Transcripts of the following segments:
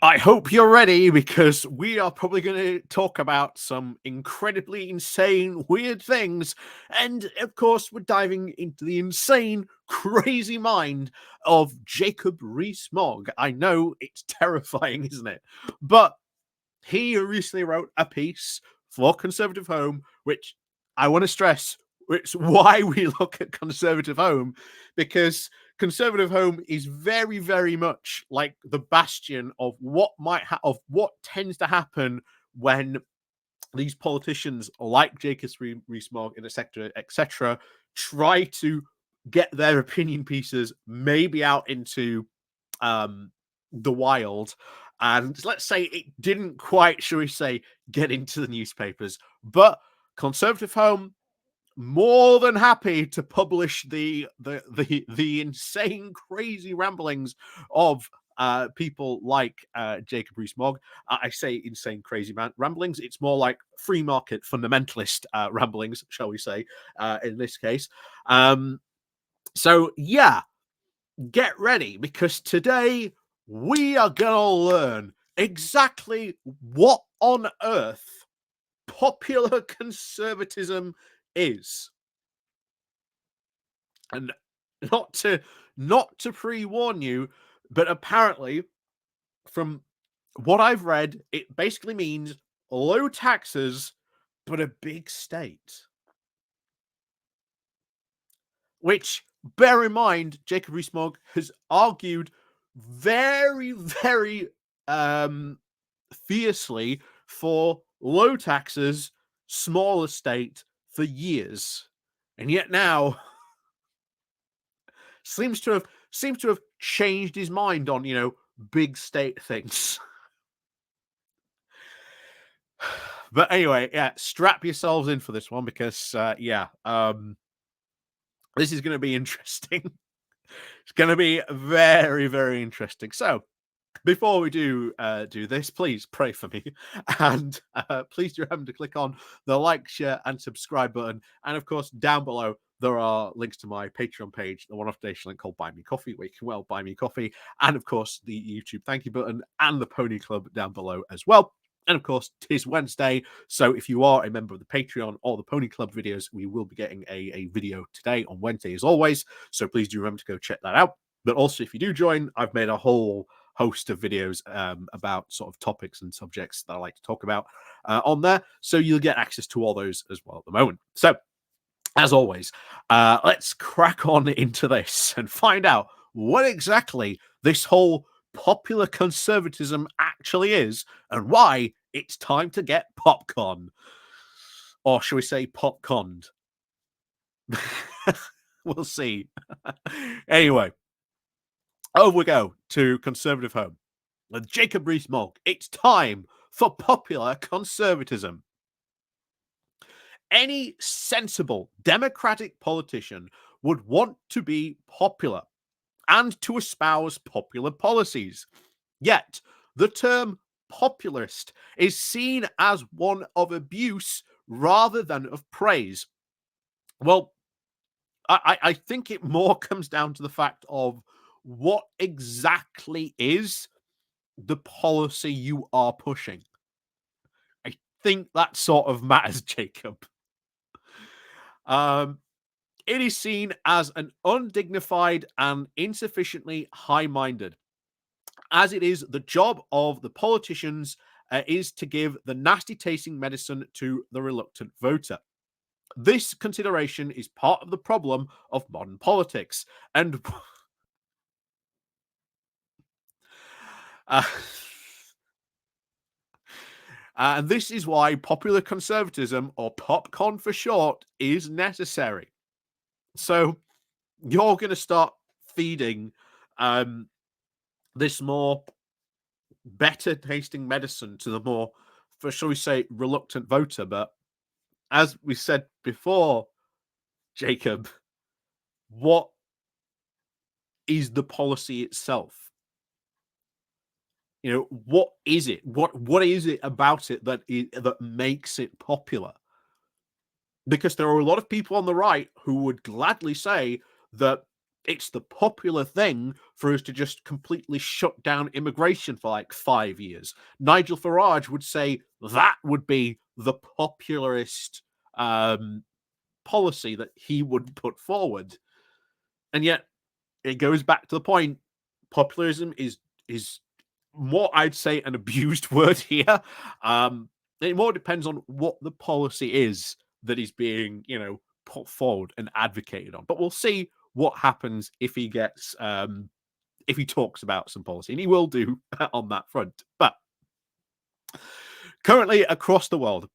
I hope you're ready because we are probably going to talk about some incredibly insane, weird things. And of course, we're diving into the insane, crazy mind of Jacob Rees-Mogg. I know it's terrifying, isn't it? But he recently wrote a piece for Conservative Home, which I want to stress, it's why we look at Conservative Home, because Conservative Home is very, very much like the bastion of what of what tends to happen when these politicians like Jacob Rees-Mogg and etc., try to get their opinion pieces maybe out into the wild. And let's say it didn't quite, shall we say, get into the newspapers, but Conservative Home more than happy to publish the insane, crazy ramblings of people like Jacob Rees-Mogg. I say insane, crazy ramblings. It's more like free market fundamentalist ramblings, shall we say, in this case. So yeah, get ready because today we are going to learn exactly what on earth popular conservatism is. And not to pre-warn you, but apparently from what I've read, it basically means low taxes but a big state. Which, bear in mind, Jacob Rees-Mogg has argued very, very fiercely for low taxes, smaller state for years, and yet now seems to have changed his mind on big state things. But anyway, yeah, strap yourselves in for this one because this is going to be interesting. It's going to be very, very interesting. So before we do this, please pray for me, and please do remember to click on the like, share, and subscribe button. And of course, down below there are links to my Patreon page, the one-off donation link called Buy Me Coffee, where you can buy me coffee, and of course the YouTube thank you button and the Pony Club down below as well. And of course, 'tis Wednesday, so if you are a member of the Patreon or the Pony Club videos, we will be getting a video today on Wednesday as always. So please do remember to go check that out. But also, if you do join, I've made a whole host of videos about sort of topics and subjects that I like to talk about on there. So you'll get access to all those as well at the moment. So as always, let's crack on into this and find out what exactly this whole popular conservatism actually is and why it's time to get popcorn. Or shall we say popcorned? We'll see. Anyway, over we go to Conservative Home. With Jacob Rees-Mogg, it's time for popular conservatism. Any sensible democratic politician would want to be popular and to espouse popular policies. Yet, the term populist is seen as one of abuse rather than of praise. Well, I think it more comes down to the fact of what exactly is the policy you are pushing. I think that sort of matters, Jacob. It is seen as an undignified and insufficiently high-minded, as it is the job of the politicians is to give the nasty-tasting medicine to the reluctant voter. This consideration is part of the problem of modern politics, and uh, and this is why popular conservatism, or popcorn for short, is necessary. So you're going to start feeding this more better tasting medicine to the more, for shall we say, reluctant voter. But as we said before, Jacob, what is the policy itself? What is it? What is it about it that makes it popular? Because there are a lot of people on the right who would gladly say that it's the popular thing for us to just completely shut down immigration for like 5 years. Nigel Farage would say that would be the popularist policy that he would put forward. And yet it goes back to the point, populism is more, I'd say, an abused word here. It more depends on what the policy is that is being, put forward and advocated on. But we'll see what happens if he gets if he talks about some policy, and he will do on that front. But currently across the world,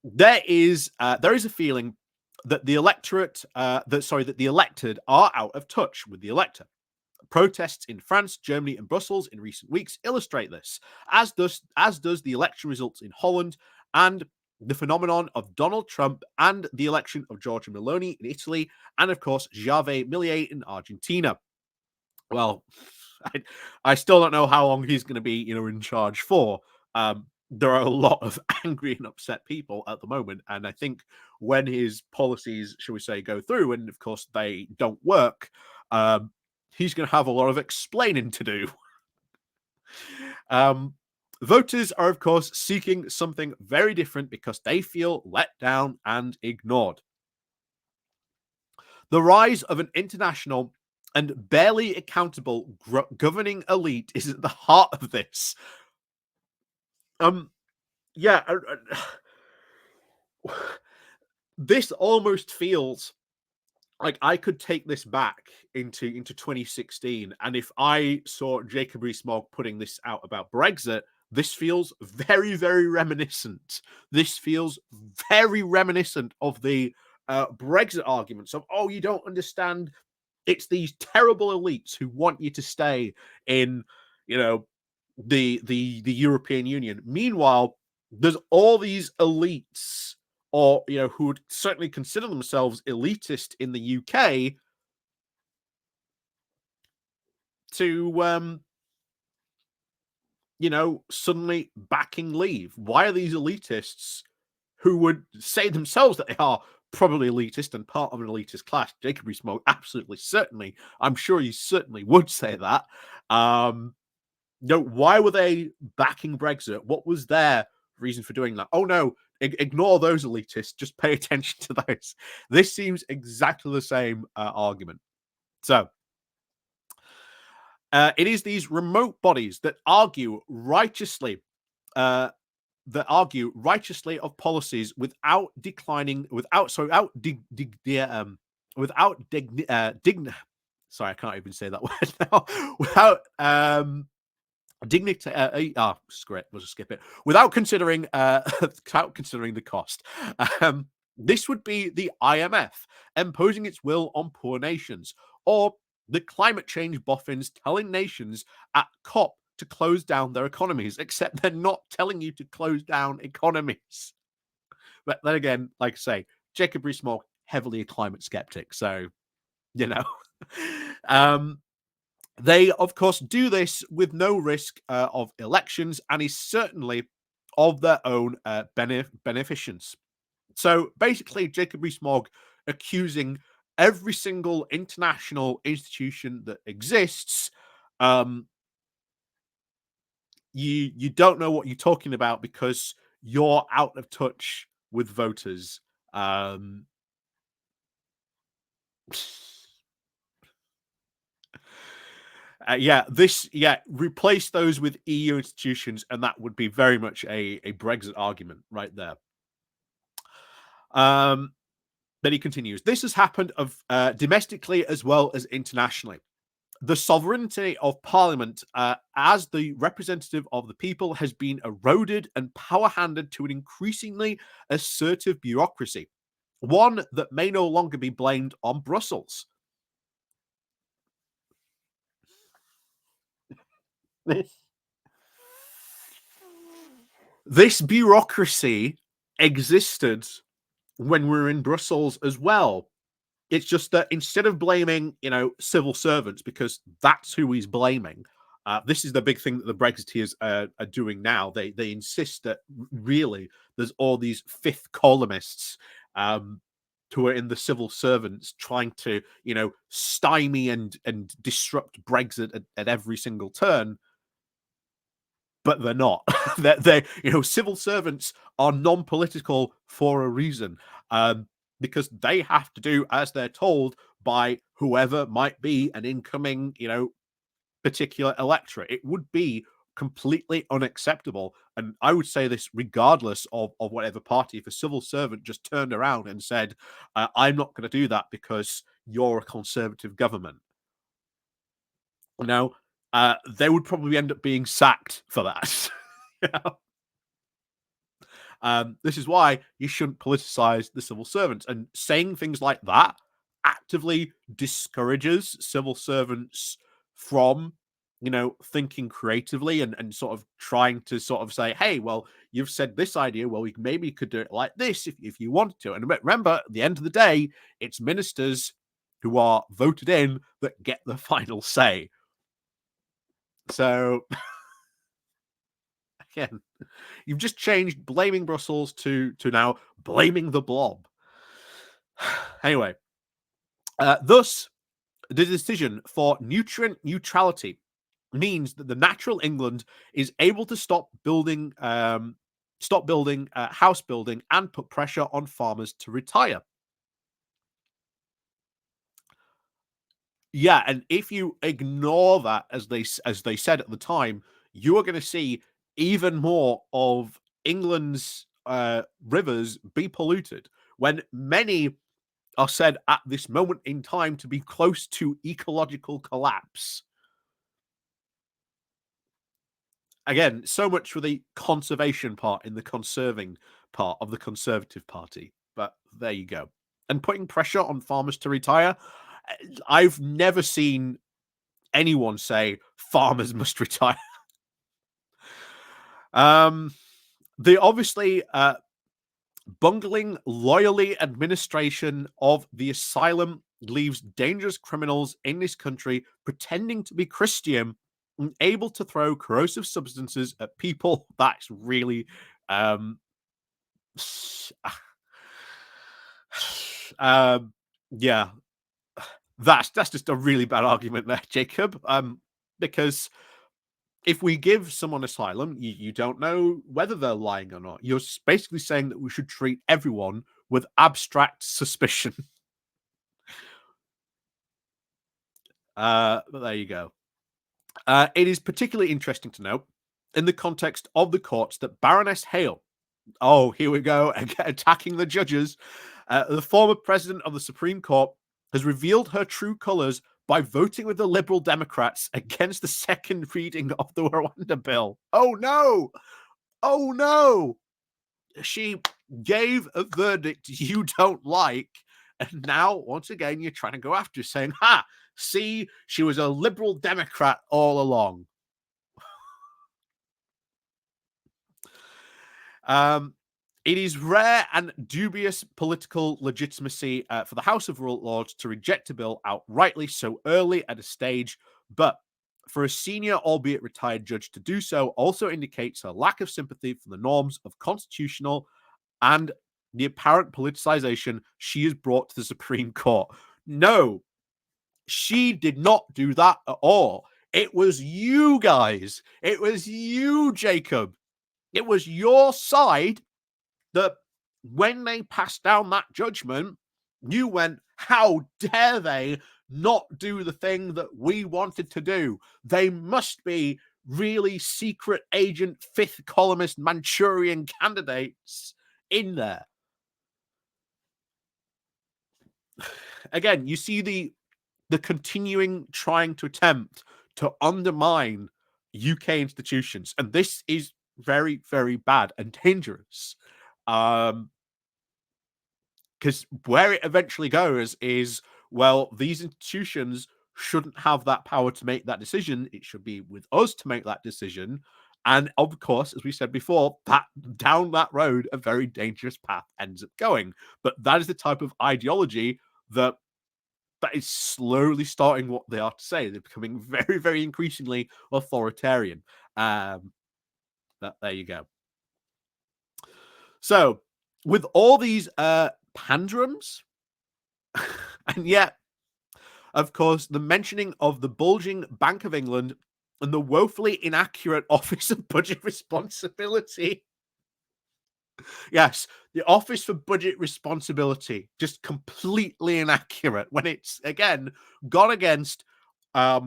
there is a feeling that the electorate, that the elected are out of touch with the elector. Protests in France, Germany, and Brussels in recent weeks illustrate this, as does the election results in Holland and the phenomenon of Donald Trump and the election of Giorgia Meloni in Italy, and of course Javier Milei in Argentina. Well, I still don't know how long he's going to be, in charge for. There are a lot of angry and upset people at the moment, and I think when his policies, shall we say, go through, and of course they don't work, he's going to have a lot of explaining to do. Voters are, of course, seeking something very different because they feel let down and ignored. The rise of an international and barely accountable governing elite is at the heart of this. Yeah, this almost feels like I could take this back into 2016, and if I saw Jacob Rees-Mogg putting this out about Brexit, this feels very, very reminiscent. This feels very reminiscent of the Brexit arguments of, oh, you don't understand. It's these terrible elites who want you to stay in, the European Union. Meanwhile, there's all these elites, or who would certainly consider themselves elitist in the UK, to suddenly backing leave. Why are these elitists, who would say themselves that they are probably elitist and part of an elitist class? Jacob Rees-Mogg, absolutely, certainly, I'm sure he certainly would say that. Why were they backing Brexit? What was their reason for doing that? Oh no, ignore those elitists. Just pay attention to those. This seems exactly the same argument. So it is these remote bodies that argue righteously. Of policies without sorry, I can't even say that word now. Without dignity, screw it, we'll just skip it. Without considering the cost. This would be the IMF imposing its will on poor nations, or the climate change boffins telling nations at COP to close down their economies, except they're not telling you to close down economies. But then again, like I say, Jacob Rees-Mogg, heavily a climate skeptic, so they, of course, do this with no risk of elections, and is certainly of their own beneficence. So basically, Jacob Rees-Mogg accusing every single international institution that exists. You don't know what you're talking about because you're out of touch with voters. Replace those with EU institutions, and that would be very much a Brexit argument right there. Then he continues, this has happened domestically as well as internationally. The sovereignty of Parliament as the representative of the people has been eroded and power handed to an increasingly assertive bureaucracy, one that may no longer be blamed on Brussels. This bureaucracy existed when we were in Brussels as well. It's just that instead of blaming, civil servants, because that's who he's blaming, this is the big thing that the Brexiteers are doing now. They insist that really there's all these fifth columnists who are in the civil servants trying to, stymie and disrupt Brexit at every single turn, but they're not. Civil servants are non-political for a reason, because they have to do as they're told by whoever might be an incoming, particular electorate. It would be completely unacceptable. And I would say this regardless of whatever party, if a civil servant just turned around and said, I'm not going to do that because you're a conservative government. They would probably end up being sacked for that. You know? This is why you shouldn't politicize the civil servants. And saying things like that actively discourages civil servants from, thinking creatively and sort of trying to sort of say, hey, well, you've said this idea. Well, we maybe could do it like this if you wanted to. And remember, at the end of the day, it's ministers who are voted in that get the final say. So, again, you've just changed blaming Brussels to now blaming the blob. Anyway, thus, the decision for nutrient neutrality means that the natural England is able to stop building, house building, and put pressure on farmers to retire. Yeah, and if you ignore that, as they said at the time, you are going to see even more of England's rivers be polluted, when many are said at this moment in time to be close to ecological collapse. Again, so much for the conservation part in the conserving part of the Conservative Party. But there you go. And putting pressure on farmers to retire, I've never seen anyone say farmers must retire. The obviously bungling loyally administration of the asylum leaves dangerous criminals in this country pretending to be Christian and able to throw corrosive substances at people. That's really yeah, that's just a really bad argument there, Jacob. Because if we give someone asylum, you don't know whether they're lying or not. You're basically saying that we should treat everyone with abstract suspicion. But there you go. It is particularly interesting to note, in the context of the courts, that Baroness Hale, oh, here we go, attacking the judges, the former president of the Supreme Court, has revealed her true colours by voting with the Liberal Democrats against the second reading of the Rwanda bill. Oh no! Oh no! She gave a verdict you don't like, and now, once again, you're trying to go after her, saying, ha, see, she was a Liberal Democrat all along. It is rare and dubious political legitimacy for the House of Lords to reject a bill outrightly so early at a stage, but for a senior, albeit retired judge to do so also indicates a lack of sympathy for the norms of constitutional and the apparent politicization she has brought to the Supreme Court. No, she did not do that at all. It was you guys. It was you, Jacob. It was your side that when they passed down that judgment, you went, how dare they not do the thing that we wanted to do? They must be really secret agent, fifth columnist Manchurian candidates in there. Again, you see the continuing trying to attempt to undermine UK institutions, and this is very, very bad and dangerous. Because where it eventually goes is, well, these institutions shouldn't have that power to make that decision. It should be with us to make that decision. And of course, as we said before, that down that road, a very dangerous path ends up going. But that is the type of ideology that is slowly starting what they are to say. They're becoming very, very increasingly authoritarian. There you go. So, with all these pandrums, And yet, of course, the mentioning of the bulging Bank of England and the woefully inaccurate Office of Budget Responsibility. Yes, the Office for Budget Responsibility, just completely inaccurate when it's, again, gone against a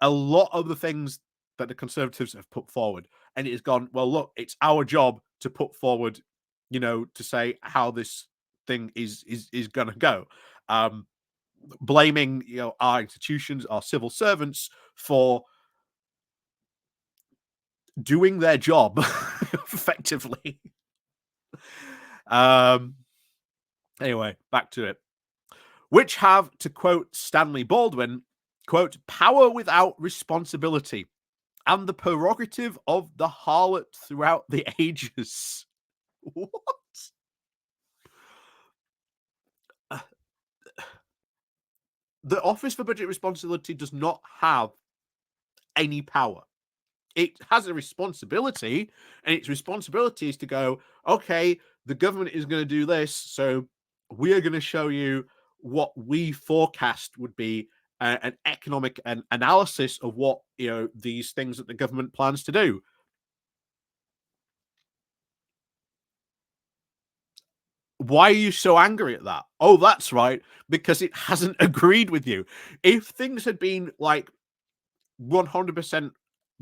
lot of the things that the Conservatives have put forward. And it has gone, well, look, it's our job to put forward, to say how this thing is going to go. Blaming, our institutions, our civil servants for doing their job effectively. Anyway, back to it. Which have, to quote Stanley Baldwin, quote, power without responsibility and the prerogative of the harlot throughout the ages. What? The Office for Budget Responsibility does not have any power. It has a responsibility, and its responsibility is to go, okay, the government is going to do this, so we are going to show you what we forecast would be an economic analysis of what these things that the government plans to do. Why are you so angry at that? Oh, that's right, because it hasn't agreed with you. If things had been like 100%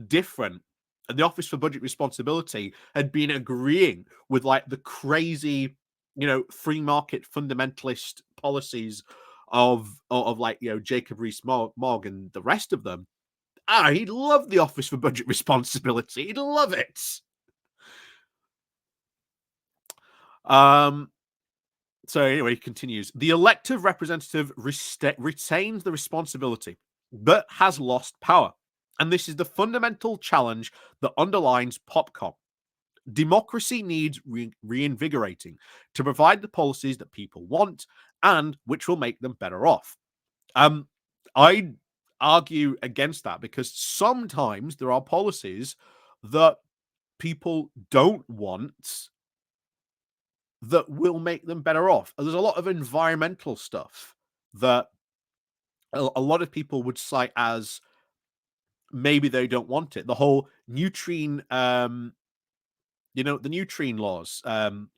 different, and the Office for Budget Responsibility had been agreeing with like the crazy, free market fundamentalist policies of like Jacob Rees-Mogg and the rest of them, he'd love the Office for Budget Responsibility. He'd love it. So anyway, he continues. The elected representative retains the responsibility, but has lost power. And this is the fundamental challenge that underlines PopCon. Democracy needs reinvigorating to provide the policies that people want and which will make them better off. I argue against that because sometimes there are policies that people don't want that will make them better off. There's a lot of environmental stuff that a lot of people would cite as maybe they don't want it. The whole nutrient, the nutrient laws, the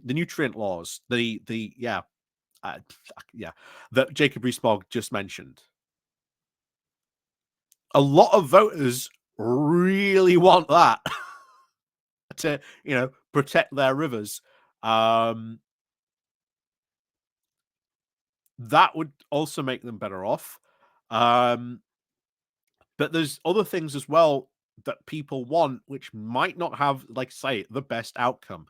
nutrient laws, uh, yeah, that Jacob Rees-Mogg just mentioned. A lot of voters really want that to, protect their rivers. That would also make them better off. But there's other things as well that people want, which might not have, like say, the best outcome.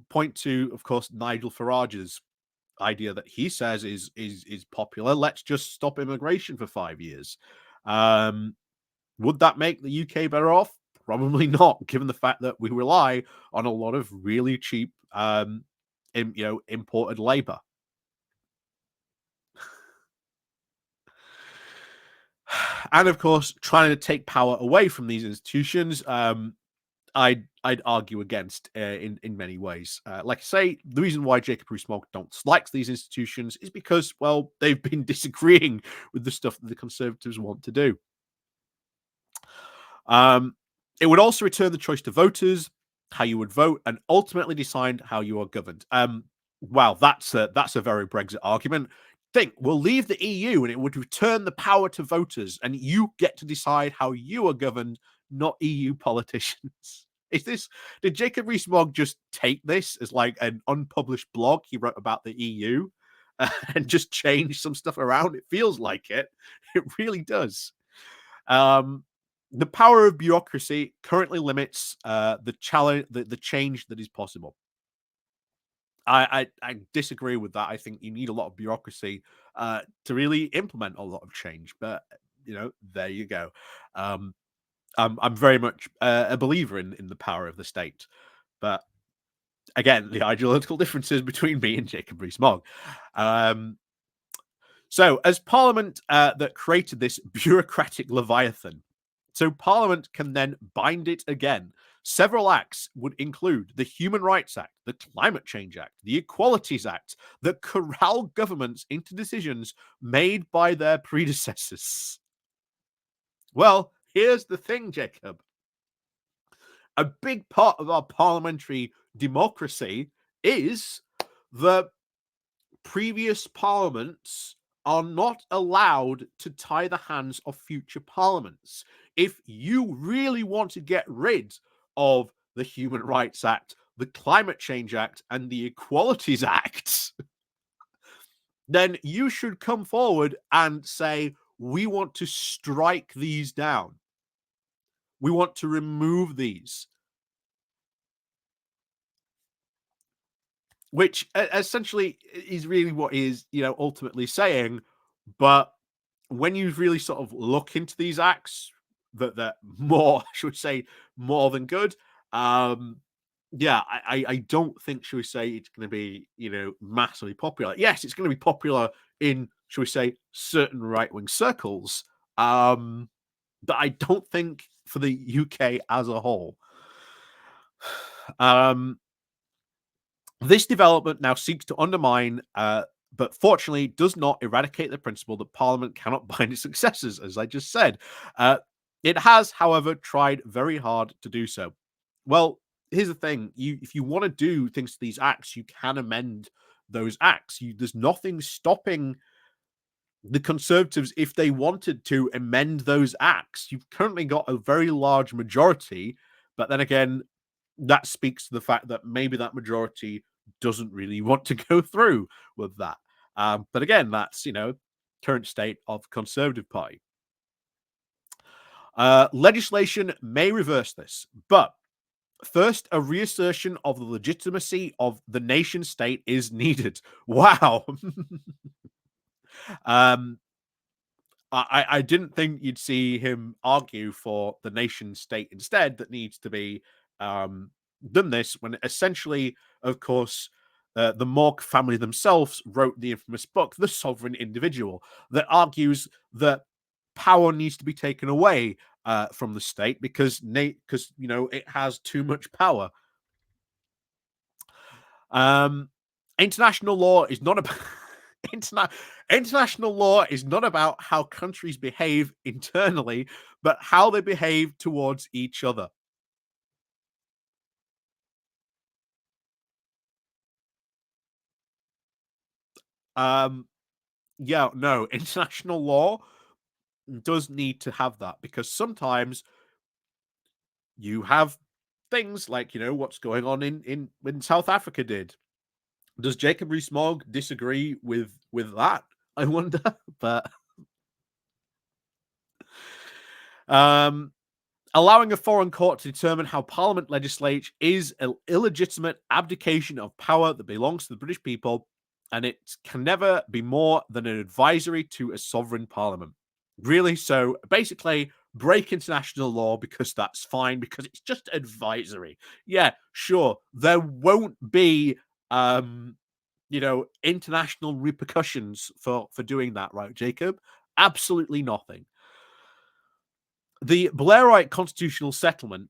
Point to, of course, Nigel Farage's idea that he says is popular. Let's just stop immigration for 5 years. Would that make the UK better off? Probably not, given the fact that we rely on a lot of really cheap, imported labor. And of course, trying to take power away from these institutions, I'd argue against in many ways. Like I say, the reason why Jacob Rees-Mogg don't like these institutions is because, well, they've been disagreeing with the stuff that the Conservatives want to do. It would also return the choice to voters, how you would vote, and ultimately decide how you are governed. Wow, that's a very Brexit argument. Think we'll leave the EU and it would return the power to voters, and you get to decide how you are governed, not EU politicians. Did Jacob Rees-Mogg just take this as like an unpublished blog he wrote about the EU and just change some stuff around? It feels like it. It really does. The power of bureaucracy currently limits the change that is possible. I disagree with that. I think you need a lot of bureaucracy to really implement a lot of change. But there you go. I'm very much a believer in the power of the state. But again, the ideological differences between me and Jacob Rees-Mogg. So, as Parliament that created this bureaucratic leviathan, So Parliament can then bind it again. Several acts would include the Human Rights Act, the Climate Change Act, the Equalities Act, that corral governments into decisions made by their predecessors. Well, here's the thing, Jacob. A big part of our parliamentary democracy is that previous parliaments are not allowed to tie the hands of future parliaments. If you really want to get rid of the Human Rights Act, the Climate Change Act, and the Equalities Act, then you should come forward and say, we want to strike these down. We want to remove these. Which essentially is really what is, ultimately saying. But when you really sort of look into these acts, that more, should we say, more than good. Yeah, I don't think, should we say, it's going to be, massively popular. Yes, it's going to be popular in, should we say, certain right wing circles. But I don't think for the UK as a whole. This development now seeks to undermine, but fortunately does not eradicate the principle that Parliament cannot bind its successors, as I just said. It has, however, tried very hard to do so. Well, here's the thing: if you want to do things to these acts, you can amend those acts. There's nothing stopping the Conservatives, if they wanted to amend those acts. You've currently got a very large majority, but then again, that speaks to the fact that maybe that majority doesn't really want to go through with that. But again, that's, current state of Conservative Party. Legislation may reverse this, but first, a reassertion of the legitimacy of the nation state is needed. Wow. um, I didn't think you'd see him argue for the nation state instead that needs to be done this, when essentially, of course, the Mogg family themselves wrote the infamous book, The Sovereign Individual, that argues that power needs to be taken away from the state because it has too much power. International law is not about international law is not about how countries behave internally, but how they behave towards each other. Yeah, no, international law does need to have that, because sometimes you have things like, what's going on in South Africa did. Does Jacob Rees-Mogg disagree with that? I wonder. But allowing a foreign court to determine how Parliament legislate is an illegitimate abdication of power that belongs to the British people, and it can never be more than an advisory to a sovereign Parliament. Really? So basically, break international law because that's fine, because it's just advisory. Yeah, sure. There won't be international repercussions for doing that, right, Jacob? Absolutely nothing. The Blairite constitutional settlement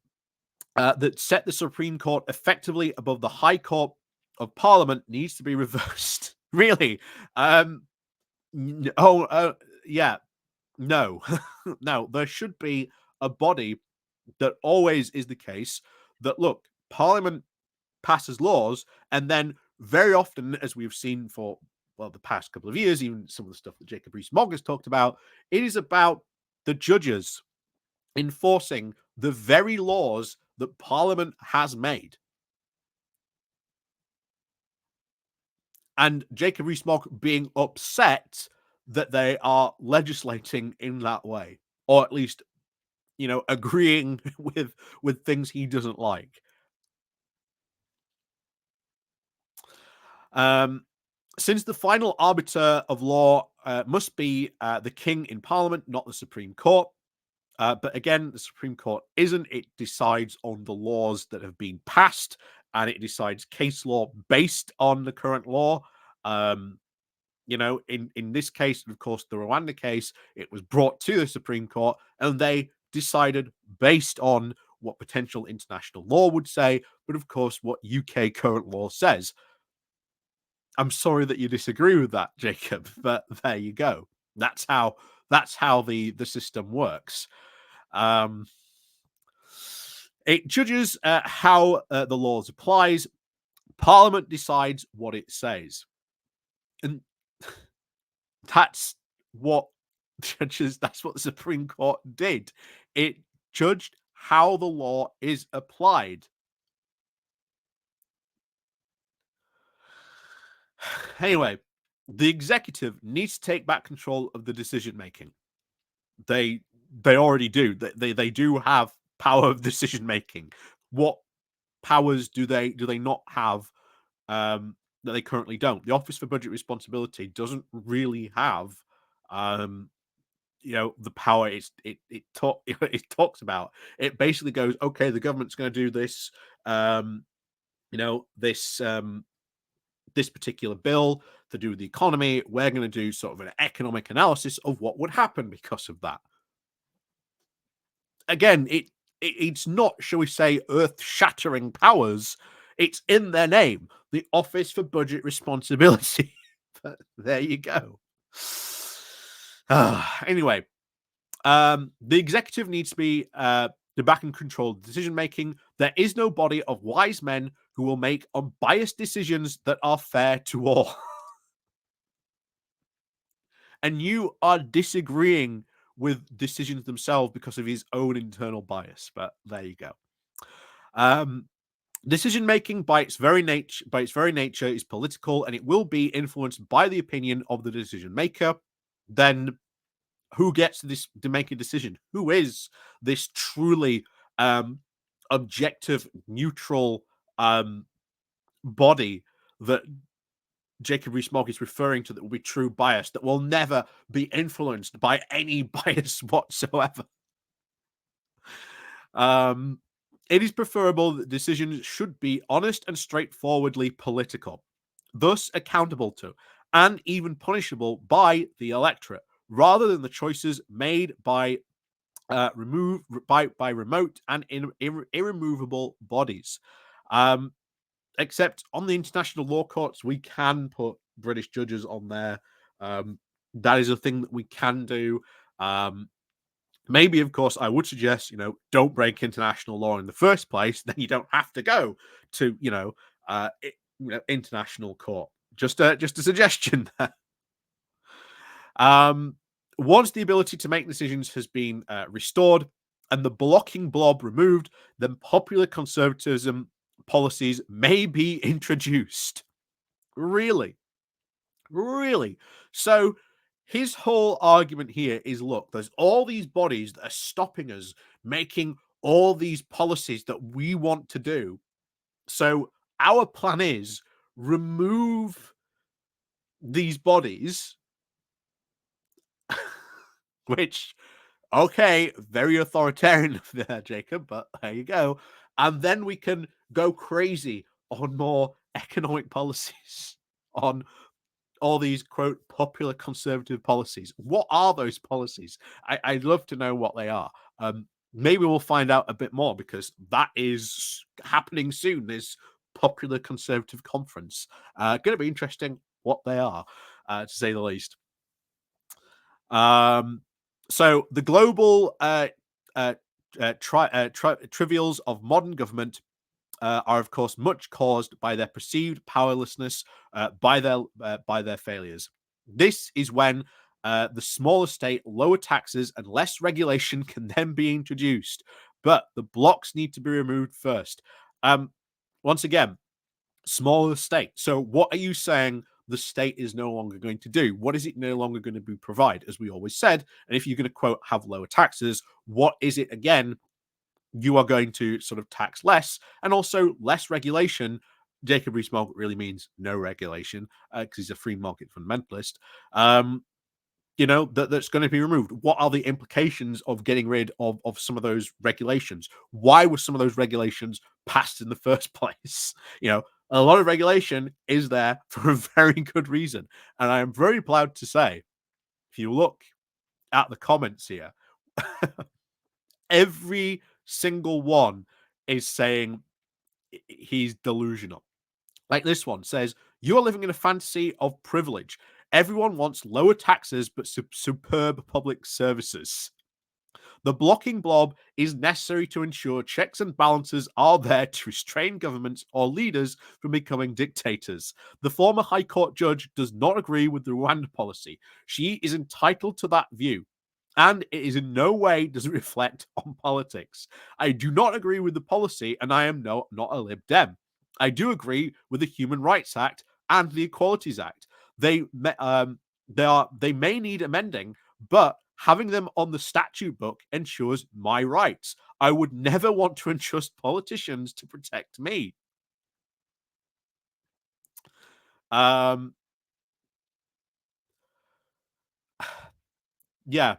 that set the Supreme Court effectively above the High Court of Parliament needs to be reversed. Really? Yeah. No. No, there should be a body that always is the case that, look, Parliament passes laws, and then very often, as we've seen for, well, the past couple of years, even some of the stuff that Jacob Rees-Mogg has talked about, it is about the judges enforcing the very laws that Parliament has made. And Jacob Rees-Mogg being upset that they are legislating in that way, or at least, agreeing with things he doesn't like. Um, since the final arbiter of law must be the king in Parliament, not the Supreme Court. But again, the Supreme Court isn't. It decides on the laws that have been passed, and it decides case law based on the current law. In this case, of course, the Rwanda case, it was brought to the Supreme Court, and they decided based on what potential international law would say, but of course what UK current law says. I'm sorry that you disagree with that, Jacob, but there you go. That's how the system works. Um, it judges how the laws applies. Parliament decides what it says, and that's what judges. That's what the Supreme Court did. It judged how the law is applied. Anyway, the executive needs to take back control of the decision making. They already do. They do have power of decision making. What powers do they not have that they currently don't? The Office for Budget Responsibility doesn't really have um, the power it talks about. It basically goes, okay, the government's going to do this, this this particular bill to do with the economy. We're going to do sort of an economic analysis of what would happen because of that. Again, it's not, shall we say, earth-shattering powers. It's in their name, the Office for Budget Responsibility. But there you go. Anyway, the executive needs to be the back and control of decision making. There is no body of wise men who will make unbiased decisions that are fair to all. And you are disagreeing with decisions themselves because of his own internal bias. But there you go. Decision making by its very nature is political, and it will be influenced by the opinion of the decision maker. Then who gets to make a decision? Who is this truly objective, neutral body that Jacob Rees-Mogg is referring to, that will be true bias, that will never be influenced by any bias whatsoever? It is preferable that decisions should be honest and straightforwardly political, thus accountable to and even punishable by the electorate, rather than the choices made by remote and irremovable bodies. Except on the international law courts, we can put British judges on there. That is a thing that we can do. Maybe, of course, I would suggest, don't break international law in the first place. Then you don't have to go to, international court. Just a suggestion there. Once the ability to make decisions has been restored and the blocking blob removed, then popular conservatism policies may be introduced. Really? So his whole argument here is, look, there's all these bodies that are stopping us making all these policies that we want to do. So our plan is remove these bodies, which, okay, very authoritarian there, Jacob, but there you go. And then we can go crazy on more economic policies, on all these, quote, popular conservative policies. What are those policies? I'd love to know what they are. Maybe we'll find out a bit more, because that is happening soon, this popular conservative conference. Going to be interesting what they are, to say the least. So the global trivials of modern government are, of course, much caused by their perceived powerlessness, by their failures. This is when the smaller state, lower taxes, and less regulation can then be introduced. But the blocks need to be removed first. Once again, smaller state. So what are you saying the state is no longer going to do? What is it no longer going to provide? As we always said, and if you're going to, quote, have lower taxes, what is it again you are going to sort of tax less? And also less regulation. Jacob Rees-Mogg really means no regulation, because he's a free market fundamentalist. That's going to be removed. What are the implications of getting rid of some of those regulations? Why were some of those regulations passed in the first place? A lot of regulation is there for a very good reason. And I am very proud to say, if you look at the comments here, Every single one is saying he's delusional. Like this one says, "You're living in a fantasy of privilege. Everyone wants lower taxes but superb public services. The blocking blob is necessary to ensure checks and balances are there to restrain governments or leaders from becoming dictators. The former High Court judge does not agree with the Rwanda policy. She is entitled to that view. And it is in no way does it reflect on politics. I do not agree with the policy, and I am not a Lib Dem. I do agree with the Human Rights Act and the Equalities Act. They may need amending, but having them on the statute book ensures my rights. I would never want to entrust politicians to protect me." Um, yeah,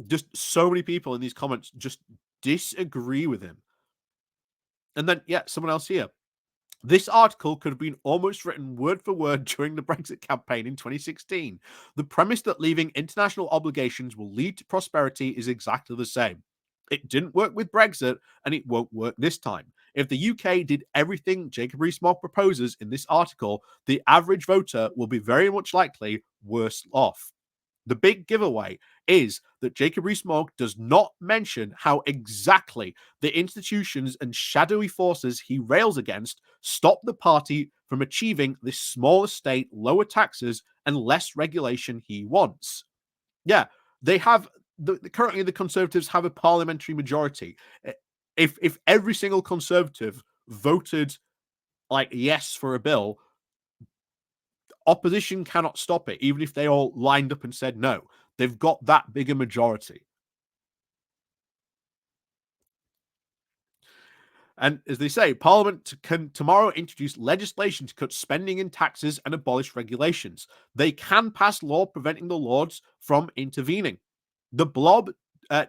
just so many people in these comments just disagree with him. And then, yeah, someone else here. "This article could have been almost written word for word during the Brexit campaign in 2016. The premise that leaving international obligations will lead to prosperity is exactly the same. It didn't work with Brexit, and it won't work this time. If the UK did everything Jacob Rees-Mogg proposes in this article, the average voter will be very much likely worse off. The big giveaway is that Jacob Rees-Mogg does not mention how exactly the institutions and shadowy forces he rails against stop the party from achieving this smaller state, lower taxes, and less regulation he wants." Yeah, they have currently the Conservatives have a parliamentary majority. If every single Conservative voted like yes for a bill, opposition cannot stop it, even if they all lined up and said no. They've got that big a majority. And as they say, Parliament can tomorrow introduce legislation to cut spending and taxes and abolish regulations. They can pass law preventing the Lords from intervening. The blob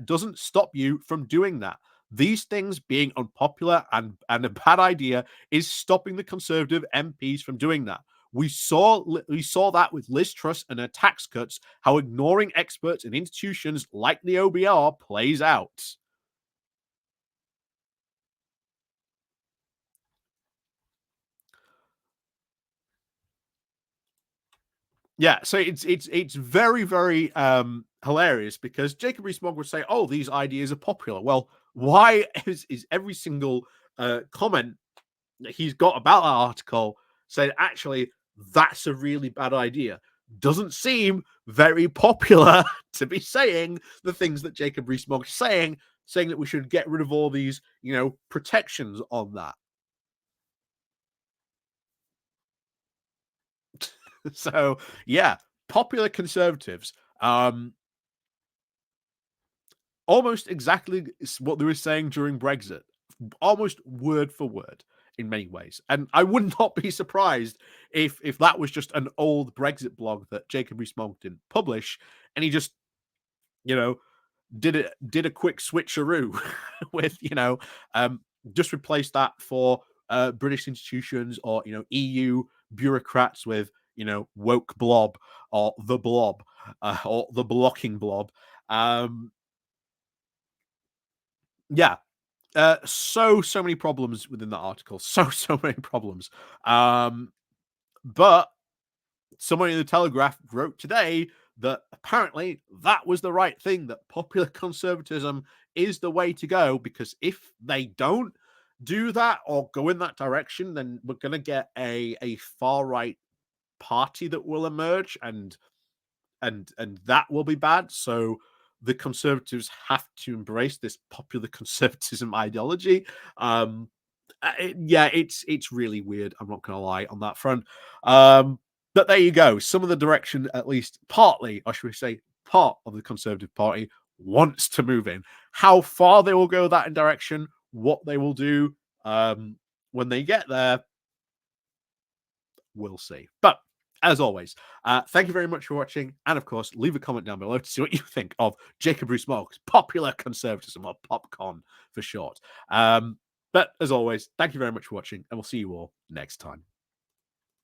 doesn't stop you from doing that. These things being unpopular and a bad idea is stopping the Conservative MPs from doing that. We saw that with Liz Truss and her tax cuts, how ignoring experts and institutions like the OBR plays out. Yeah, so it's very very hilarious because Jacob Rees-Mogg would say, "Oh, these ideas are popular." Well, why is every single comment that he's got about that article saying actually that's a really bad idea? Doesn't seem very popular to be saying the things that Jacob Rees-Mogg is saying that we should get rid of all these protections on that. So yeah, popular conservatives. Almost exactly what they were saying during Brexit, almost word for word in many ways. And I would not be surprised if that was just an old Brexit blog that Jacob Rees-Mogg didn't publish, and he just you know did a quick switcheroo with just replace that for British institutions or EU bureaucrats with woke blob or the blob or the blocking blob. Um, yeah, so many problems within that article. So many problems. But someone in the Telegraph wrote today that apparently that was the right thing, that popular conservatism is the way to go, because if they don't do that or go in that direction, then we're going to get a far right party that will emerge, and that will be bad. So the conservatives have to embrace this popular conservatism ideology. Yeah, it's really weird. I'm not going to lie on that front. But there you go. Some of the direction, at least partly, or should we say, part of the Conservative Party wants to move in. How far they will go that in direction, what they will do when they get there, we'll see. But as always, thank you very much for watching. And of course, leave a comment down below to see what you think of Jacob Rees-Mogg's popular conservatism, or PopCon for short. But as always, thank you very much for watching, and we'll see you all next time.